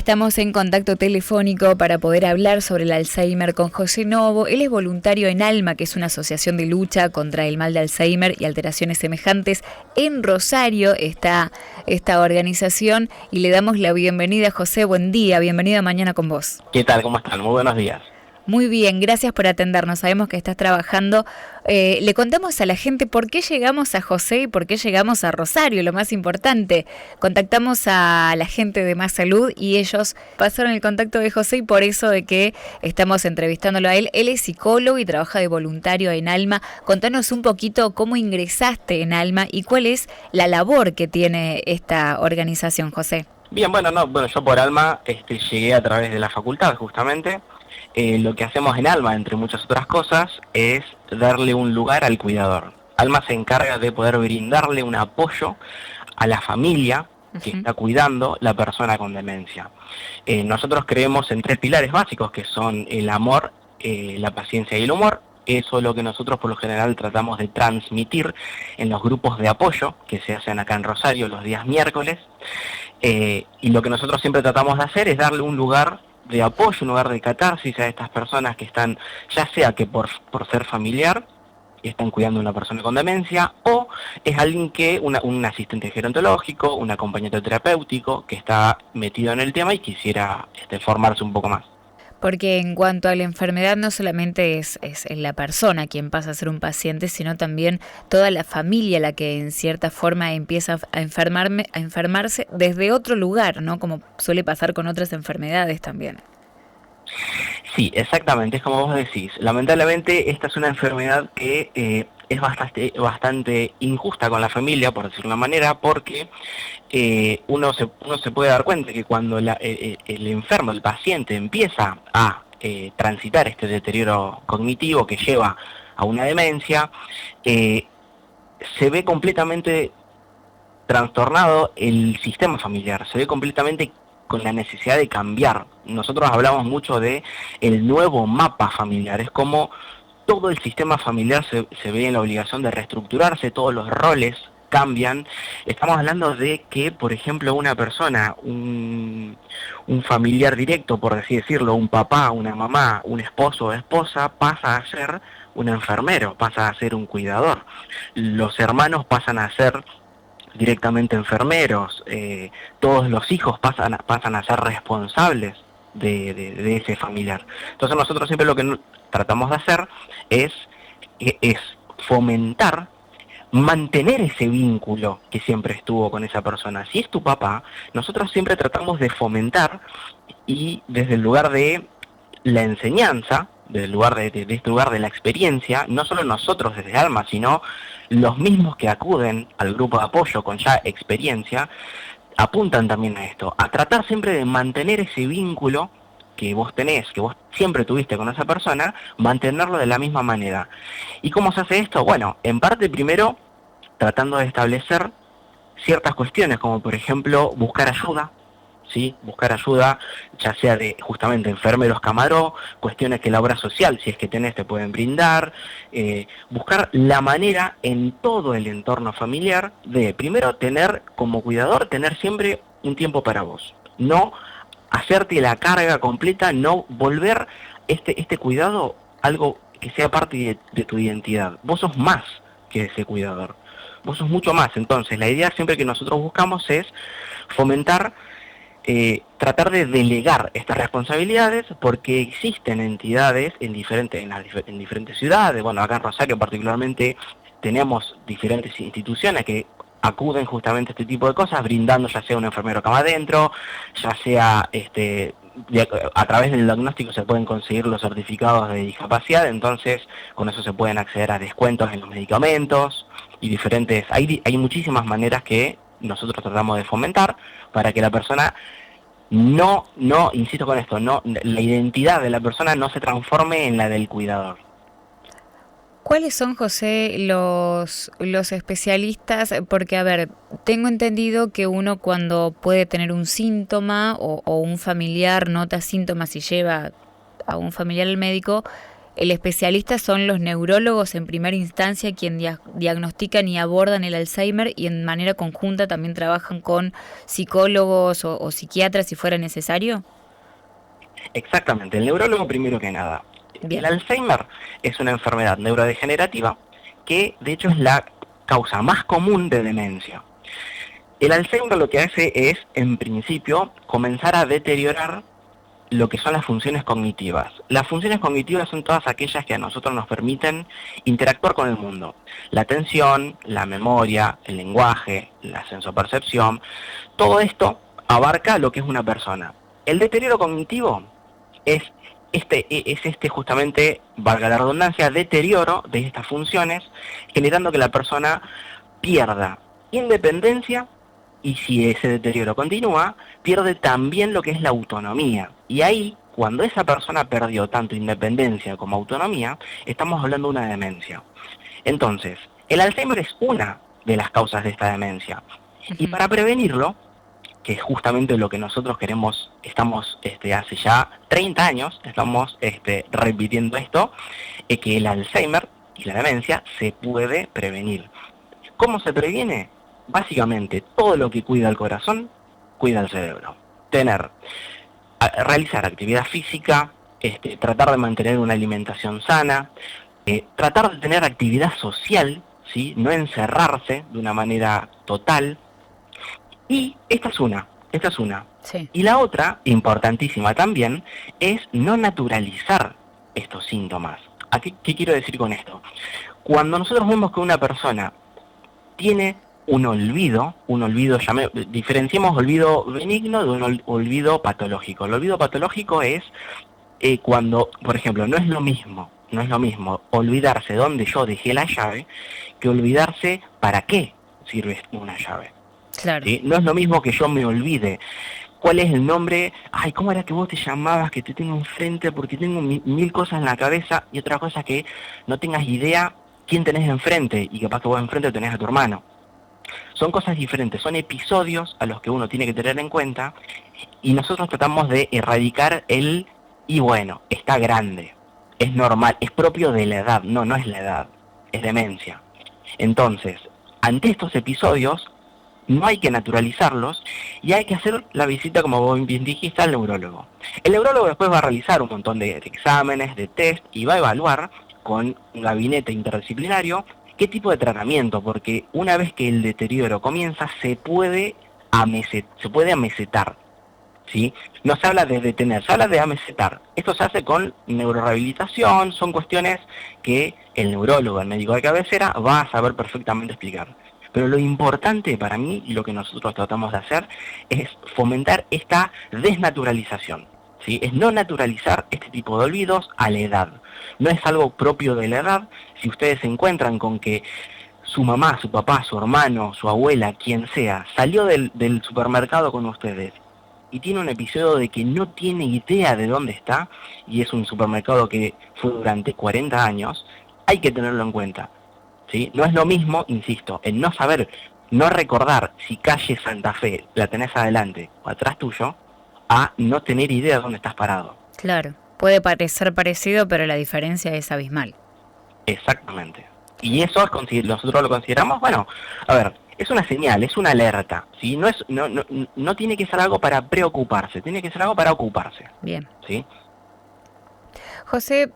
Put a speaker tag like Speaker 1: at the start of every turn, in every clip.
Speaker 1: Estamos en contacto telefónico para poder hablar sobre el Alzheimer con José Novo. Él es voluntario en ALMA, que es una asociación de lucha contra el mal de Alzheimer y alteraciones semejantes. En Rosario está esta organización y le damos la bienvenida. José, buen día, bienvenido a Mañana con Vos.
Speaker 2: ¿Qué tal? ¿Cómo están? Muy buenos días.
Speaker 1: Muy bien, gracias por atendernos. Sabemos que estás trabajando. Le contamos a la gente por qué llegamos a José y por qué llegamos a Rosario, lo más importante. Contactamos a la gente de Más Salud y ellos pasaron el contacto de José y por eso de que estamos entrevistándolo a él. Él es psicólogo y trabaja de voluntario en ALMA. Contanos un poquito cómo ingresaste en ALMA y cuál es la labor que tiene esta organización, José.
Speaker 2: Bien, yo por ALMA llegué a través de la facultad justamente. Lo que hacemos en ALMA, entre muchas otras cosas, es darle un lugar al cuidador. ALMA se encarga de poder brindarle un apoyo a la familia que está cuidando la persona con demencia. Nosotros creemos en 3 pilares básicos que son el amor, la paciencia y el humor. Eso es lo que nosotros por lo general tratamos de transmitir en los grupos de apoyo que se hacen acá en Rosario los días miércoles. Y lo que nosotros siempre tratamos de hacer es darle un lugar de apoyo, un lugar de catarsis a estas personas que están, ya sea que por ser familiar, y están cuidando a una persona con demencia, o es alguien que, un asistente gerontológico, un acompañante terapéutico, que está metido en el tema y quisiera formarse un poco más.
Speaker 1: Porque en cuanto a la enfermedad no solamente es la persona quien pasa a ser un paciente, sino también toda la familia la que en cierta forma empieza a enfermarse desde otro lugar, ¿no? Como suele pasar con otras enfermedades también.
Speaker 2: Sí, exactamente, es como vos decís. Lamentablemente esta es una enfermedad que es bastante injusta con la familia, por decirlo de una manera, porque uno se puede dar cuenta que cuando el enfermo, el paciente, empieza a transitar este deterioro cognitivo que lleva a una demencia, se ve completamente trastornado el sistema familiar, se ve completamente con la necesidad de cambiar. Nosotros hablamos mucho de el nuevo mapa familiar, es como todo el sistema familiar se ve en la obligación de reestructurarse, todos los roles cambian. Estamos hablando de que, por ejemplo, una persona, un familiar directo, por así decirlo, un papá, una mamá, un esposo o esposa, pasa a ser un enfermero, pasa a ser un cuidador. Los hermanos pasan a ser directamente enfermeros, todos los hijos pasan a ser responsables de ese familiar. Entonces nosotros siempre lo que tratamos de hacer es fomentar, mantener ese vínculo que siempre estuvo con esa persona. Si es tu papá, nosotros siempre tratamos de fomentar y desde el lugar de la enseñanza, del lugar de este lugar de la experiencia, no solo nosotros desde ALMA, sino los mismos que acuden al grupo de apoyo con ya experiencia, apuntan también a esto, a tratar siempre de mantener ese vínculo que vos tenés, que vos siempre tuviste con esa persona, mantenerlo de la misma manera. ¿Y cómo se hace esto? Bueno, en parte primero tratando de establecer ciertas cuestiones, como por ejemplo buscar ayuda, ¿sí? Buscar ayuda, ya sea de justamente enfermeros camaró, cuestiones que la obra social, si es que tenés, te pueden brindar, buscar la manera en todo el entorno familiar de, primero, tener como cuidador, tener siempre un tiempo para vos, no hacerte la carga completa, no volver este cuidado algo que sea parte de tu identidad. Vos sos más que ese cuidador, vos sos mucho más. Entonces la idea siempre que nosotros buscamos es fomentar, tratar de delegar estas responsabilidades, porque existen entidades en diferentes ciudades. Bueno, acá en Rosario particularmente tenemos diferentes instituciones que acuden justamente a este tipo de cosas, brindando ya sea un enfermero cama adentro, ya sea a través del diagnóstico se pueden conseguir los certificados de discapacidad, entonces con eso se pueden acceder a descuentos en los medicamentos y diferentes, hay muchísimas maneras que nosotros tratamos de fomentar para que la persona no, insisto con esto, no, la identidad de la persona no se transforme en la del cuidador.
Speaker 1: ¿Cuáles son, José, los especialistas? Porque, a ver, tengo entendido que uno cuando puede tener un síntoma o un familiar nota síntomas y lleva a un familiar al médico, el especialista son los neurólogos en primera instancia quien diagnostican y abordan el Alzheimer y en manera conjunta también trabajan con psicólogos o psiquiatras si fuera necesario.
Speaker 2: Exactamente, el neurólogo primero que nada.
Speaker 1: Bien.
Speaker 2: El Alzheimer es una enfermedad neurodegenerativa que de hecho es la causa más común de demencia. El Alzheimer lo que hace es, en principio, comenzar a deteriorar lo que son las funciones cognitivas. Las funciones cognitivas son todas aquellas que a nosotros nos permiten interactuar con el mundo. La atención, la memoria, el lenguaje, la sensopercepción, todo esto abarca lo que es una persona. El deterioro cognitivo es este justamente, valga la redundancia, deterioro de estas funciones, generando que la persona pierda independencia y si ese deterioro continúa, pierde también lo que es la autonomía. Y ahí, cuando esa persona perdió tanto independencia como autonomía, estamos hablando de una demencia. Entonces, el Alzheimer es una de las causas de esta demencia. Y para prevenirlo, que es justamente lo que nosotros estamos hace ya 30 años, estamos repitiendo esto, es que el Alzheimer y la demencia se puede prevenir. ¿Cómo se previene? Básicamente, todo lo que cuida el corazón, cuida el cerebro. Realizar actividad física, tratar de mantener una alimentación sana, tratar de tener actividad social, ¿sí? No encerrarse de una manera total. Y esta es una.
Speaker 1: Sí.
Speaker 2: Y la otra, importantísima también, es no naturalizar estos síntomas. ¿Qué quiero decir con esto? Cuando nosotros vemos que una persona tiene un olvido, diferenciemos olvido benigno de un olvido patológico. El olvido patológico es cuando, por ejemplo, no es lo mismo olvidarse dónde yo dejé la llave que olvidarse para qué sirve una llave.
Speaker 1: Claro.
Speaker 2: ¿Sí? No es lo mismo que yo me olvide cuál es el nombre, ¿cómo era que vos te llamabas? Que te tengo enfrente porque tengo mil cosas en la cabeza, y otra cosa que no tengas idea quién tenés enfrente, y capaz que vos enfrente tenés a tu hermano. Son cosas diferentes, son episodios a los que uno tiene que tener en cuenta, y nosotros tratamos de erradicar y bueno, está grande, es normal, es propio de la edad. No es la edad, es demencia. Entonces, ante estos episodios, no hay que naturalizarlos y hay que hacer la visita, como vos bien dijiste, al neurólogo. El neurólogo después va a realizar un montón de exámenes, de test, y va a evaluar con un gabinete interdisciplinario qué tipo de tratamiento, porque una vez que el deterioro comienza, se puede amesetar, ¿sí? No se habla de detener, se habla de amesetar. Esto se hace con neurorehabilitación, son cuestiones que el neurólogo, el médico de cabecera, va a saber perfectamente explicar. Pero lo importante para mí, y lo que nosotros tratamos de hacer, es fomentar esta desnaturalización, ¿sí? Es no naturalizar este tipo de olvidos a la edad. No es algo propio de la edad. Si ustedes se encuentran con que su mamá, su papá, su hermano, su abuela, quien sea, salió del supermercado con ustedes y tiene un episodio de que no tiene idea de dónde está, y es un supermercado que fue durante 40 años, hay que tenerlo en cuenta. ¿Sí? No es lo mismo, insisto, en no saber, no recordar si calle Santa Fe la tenés adelante o atrás tuyo, a no tener idea de dónde estás parado.
Speaker 1: Claro, puede parecer parecido, pero la diferencia es abismal.
Speaker 2: Exactamente. Y eso nosotros lo consideramos, bueno, a ver, es una señal, es una alerta, ¿sí? No tiene que ser algo para preocuparse, tiene que ser algo para ocuparse.
Speaker 1: Bien.
Speaker 2: ¿Sí?
Speaker 1: José,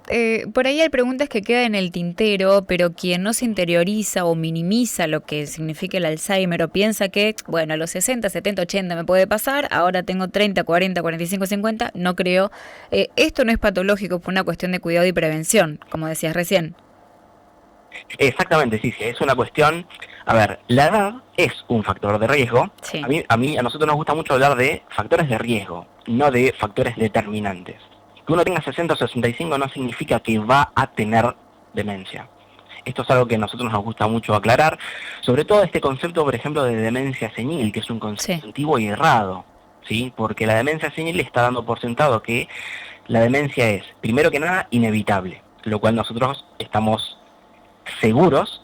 Speaker 1: por ahí hay preguntas que quedan en el tintero, pero quien no se interioriza o minimiza lo que significa el Alzheimer o piensa que, bueno, a los 60, 70, 80 me puede pasar, ahora tengo 30, 40, 45, 50, no creo. Esto no es patológico, fue una cuestión de cuidado y prevención, como decías recién.
Speaker 2: Exactamente, sí, es una cuestión. A ver, la edad es un factor de riesgo.
Speaker 1: Sí.
Speaker 2: A nosotros nos gusta mucho hablar de factores de riesgo, no de factores determinantes. Que uno tenga 60 o 65 no significa que va a tener demencia. Esto es algo que a nosotros nos gusta mucho aclarar, sobre todo este concepto, por ejemplo, de demencia senil, que es un concepto antiguo y errado, ¿sí? Porque la demencia senil está dando por sentado que la demencia es, primero que nada, inevitable, lo cual nosotros estamos seguros,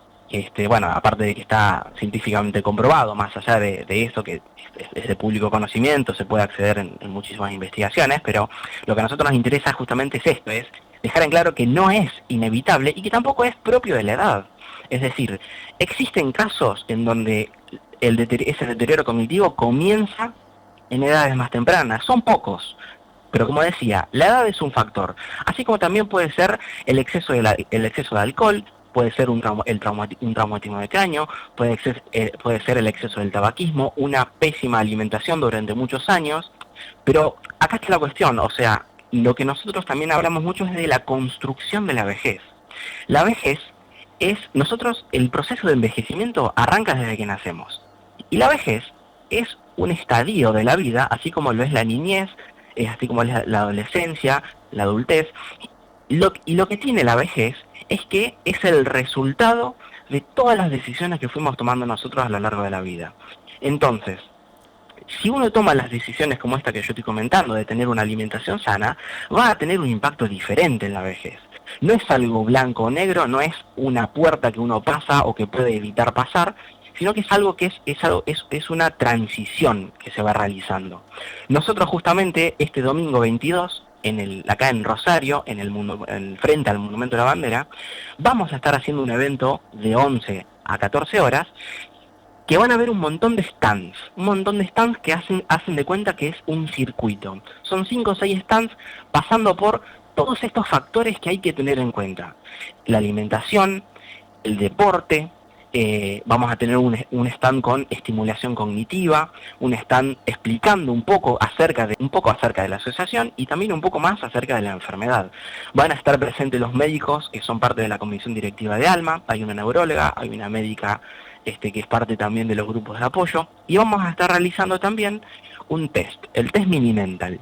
Speaker 2: bueno, aparte de que está científicamente comprobado, más allá de eso que es de público conocimiento, se puede acceder en muchísimas investigaciones, pero lo que a nosotros nos interesa justamente es esto, es dejar en claro que no es inevitable y que tampoco es propio de la edad. Es decir, existen casos en donde ese deterioro cognitivo comienza en edades más tempranas, son pocos, pero como decía, la edad es un factor, así como también puede ser el exceso de alcohol, puede ser un traumatismo de cráneo, puede ser el exceso del tabaquismo, una pésima alimentación durante muchos años, pero acá está la cuestión, o sea, lo que nosotros también hablamos mucho es de la construcción de la vejez. La vejez el proceso de envejecimiento arranca desde que nacemos. Y la vejez es un estadio de la vida, así como lo es la niñez, así como es la adolescencia, la adultez. Y lo que tiene la vejez es que es el resultado de todas las decisiones que fuimos tomando nosotros a lo largo de la vida. Entonces, si uno toma las decisiones como esta que yo estoy comentando, de tener una alimentación sana, va a tener un impacto diferente en la vejez. No es algo blanco o negro, no es una puerta que uno pasa o que puede evitar pasar, sino que es algo que es una transición que se va realizando. Nosotros justamente este domingo 22, acá en Rosario, frente al Monumento de la Bandera, vamos a estar haciendo un evento de 11 a 14 horas, que van a haber un montón de stands que hacen de cuenta que es un circuito. Son 5 o 6 stands pasando por todos estos factores que hay que tener en cuenta. La alimentación, el deporte, vamos a tener un stand con estimulación cognitiva, un stand explicando un poco acerca de la asociación y también un poco más acerca de la enfermedad. Van a estar presentes los médicos que son parte de la comisión directiva de ALMA, hay una neuróloga, hay una médica que es parte también de los grupos de apoyo, y vamos a estar realizando también un test, el test Mini-Mental.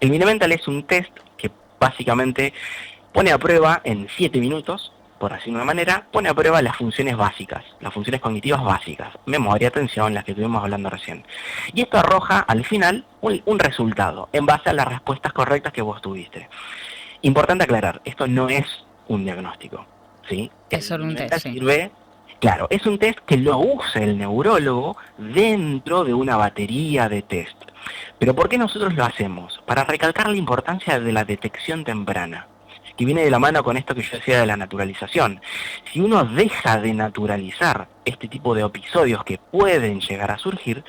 Speaker 2: El Mini-Mental es un test que básicamente pone a prueba en 7 minutos, por así de una manera, pone a prueba las funciones básicas, las funciones cognitivas básicas, memoria, atención, las que estuvimos hablando recién. Y esto arroja al final un resultado, en base a las respuestas correctas que vos tuviste. Importante aclarar, esto no es un diagnóstico, ¿sí?
Speaker 1: Es solo un test, sí.
Speaker 2: Claro, es un test que lo usa el neurólogo dentro de una batería de test. Pero ¿por qué nosotros lo hacemos? Para recalcar la importancia de la detección temprana, que viene de la mano con esto que yo decía de la naturalización. Si uno deja de naturalizar este tipo de episodios que pueden llegar a surgir,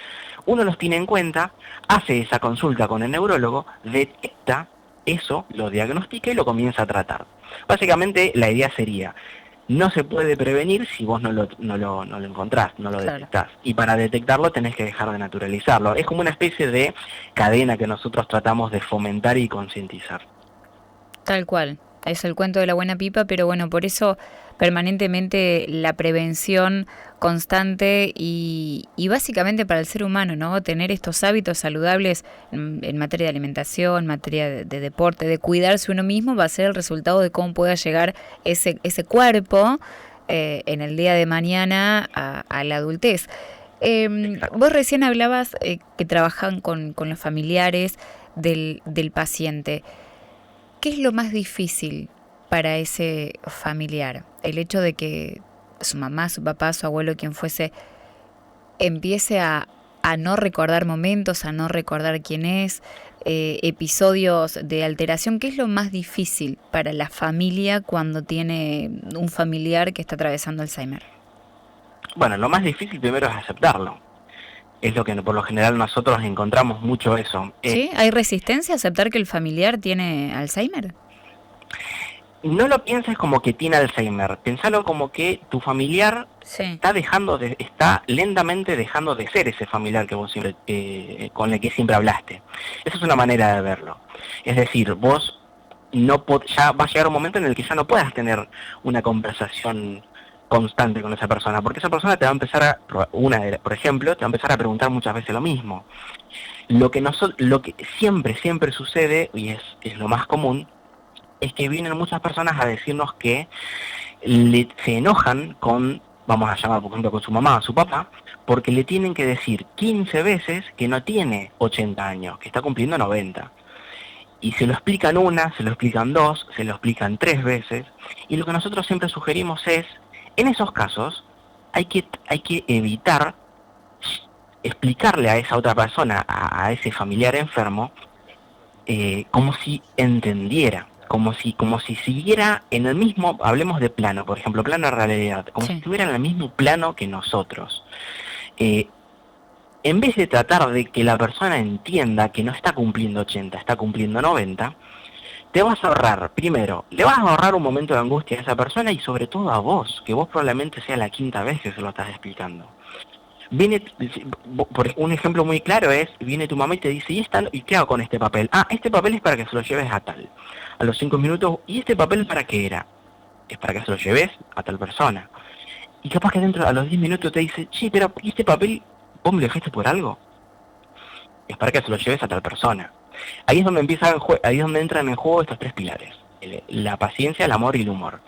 Speaker 2: uno los tiene en cuenta, hace esa consulta con el neurólogo, detecta eso, lo diagnostica y lo comienza a tratar. Básicamente la idea sería: no se puede prevenir si vos no lo encontrás, no lo detectás. Y para detectarlo tenés que dejar de naturalizarlo. Es como una especie de cadena que nosotros tratamos de fomentar y concientizar.
Speaker 1: Tal cual. Es el cuento de la buena pipa, pero bueno, por eso permanentemente la prevención constante y básicamente para el ser humano, ¿no? Tener estos hábitos saludables en materia de alimentación, en materia de deporte, de cuidarse uno mismo, va a ser el resultado de cómo pueda llegar ese cuerpo en el día de mañana a la adultez. Vos recién hablabas que trabajan con los familiares del paciente. ¿Qué es lo más difícil para ese familiar? El hecho de que su mamá, su papá, su abuelo, quien fuese, empiece a no recordar momentos, a no recordar quién es, episodios de alteración. ¿Qué es lo más difícil para la familia cuando tiene un familiar que está atravesando Alzheimer?
Speaker 2: Bueno, lo más difícil primero es aceptarlo. Es lo que por lo general nosotros encontramos mucho eso.
Speaker 1: ¿Sí? ¿Hay resistencia a aceptar que el familiar tiene Alzheimer?
Speaker 2: No lo pienses como que tiene Alzheimer, pensalo como que tu familiar está lentamente dejando de ser ese familiar que vos siempre, con el que siempre hablaste. Esa es una manera de verlo. Es decir, vos ya va a llegar un momento en el que ya no puedas tener una conversación constante con esa persona, porque esa persona te va a empezar por ejemplo, te va a empezar a preguntar muchas veces lo mismo. Lo que siempre sucede, y es lo más común, es que vienen muchas personas a decirnos que se enojan con, vamos a llamar por ejemplo con su mamá o su papá, porque le tienen que decir 15 veces que no tiene 80 años, que está cumpliendo 90. Y se lo explican una, se lo explican 2, se lo explican 3 veces, y lo que nosotros siempre sugerimos es: en esos casos hay que evitar explicarle a esa otra persona, a ese familiar enfermo, como si entendiera. como si siguiera en el mismo, hablemos de plano, por ejemplo, plano de realidad, como si
Speaker 1: Sí.
Speaker 2: estuviera en el mismo plano que nosotros. Eh, en vez de tratar de que la persona entienda que no está cumpliendo 80, está cumpliendo 90, te vas a ahorrar, primero, le vas a ahorrar un momento de angustia a esa persona y sobre todo a vos, que vos probablemente sea la quinta vez que se lo estás explicando. Viene, por un ejemplo muy claro es, viene tu mamá y te dice, ¿y qué hago con este papel? Ah, este papel es para que se lo lleves a tal. A los 5 minutos, ¿y este papel para qué era? Es para que se lo lleves a tal persona. Y capaz que dentro, a los 10 minutos te dice, sí, pero ¿y este papel vos me lo dejaste por algo? Es para que se lo lleves a tal persona. Ahí es donde ahí es donde entran en juego estos tres pilares: la paciencia, el amor y el humor.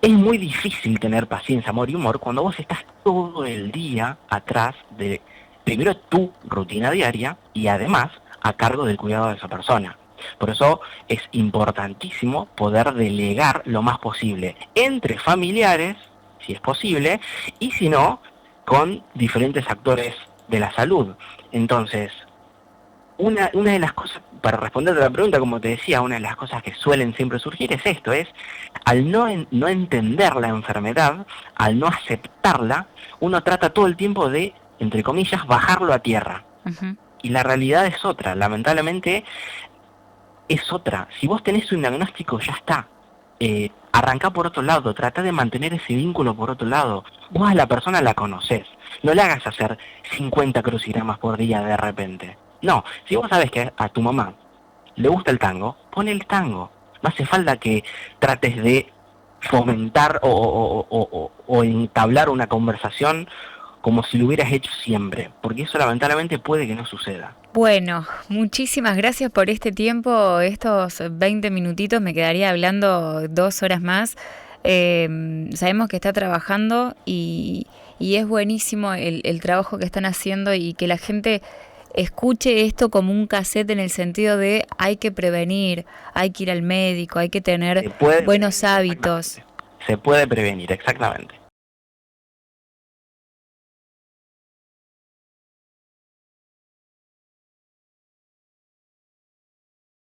Speaker 2: Es muy difícil tener paciencia, amor y humor cuando vos estás todo el día atrás de, primero, tu rutina diaria y además a cargo del cuidado de esa persona. Por eso es importantísimo poder delegar lo más posible entre familiares, si es posible, y si no, con diferentes actores de la salud. Entonces, una de las cosas, para responder a la pregunta, como te decía, una de las cosas que suelen siempre surgir es esto, es al no entender la enfermedad, al no aceptarla, uno trata todo el tiempo de, entre comillas, bajarlo a tierra.
Speaker 1: Ujú.
Speaker 2: Y la realidad es otra, lamentablemente es otra. Si vos tenés un diagnóstico, ya está. Arrancá por otro lado, trata de mantener ese vínculo por otro lado. Vos a la persona la conocés, no le hagas hacer 50 crucigramas por día de repente. No, si vos sabés que a tu mamá le gusta el tango, pon el tango. No hace falta que trates de fomentar o entablar una conversación como si lo hubieras hecho siempre, porque eso lamentablemente puede que no suceda.
Speaker 1: Bueno, muchísimas gracias por este tiempo, estos 20 minutitos, me quedaría hablando 2 horas más. Sabemos que está trabajando y es buenísimo el trabajo que están haciendo y que la gente escuche esto como un cassette en el sentido de hay que prevenir, hay que ir al médico, hay que tener
Speaker 2: Se puede
Speaker 1: buenos
Speaker 2: prevenir,
Speaker 1: hábitos.
Speaker 2: exactamente. Se puede prevenir, exactamente.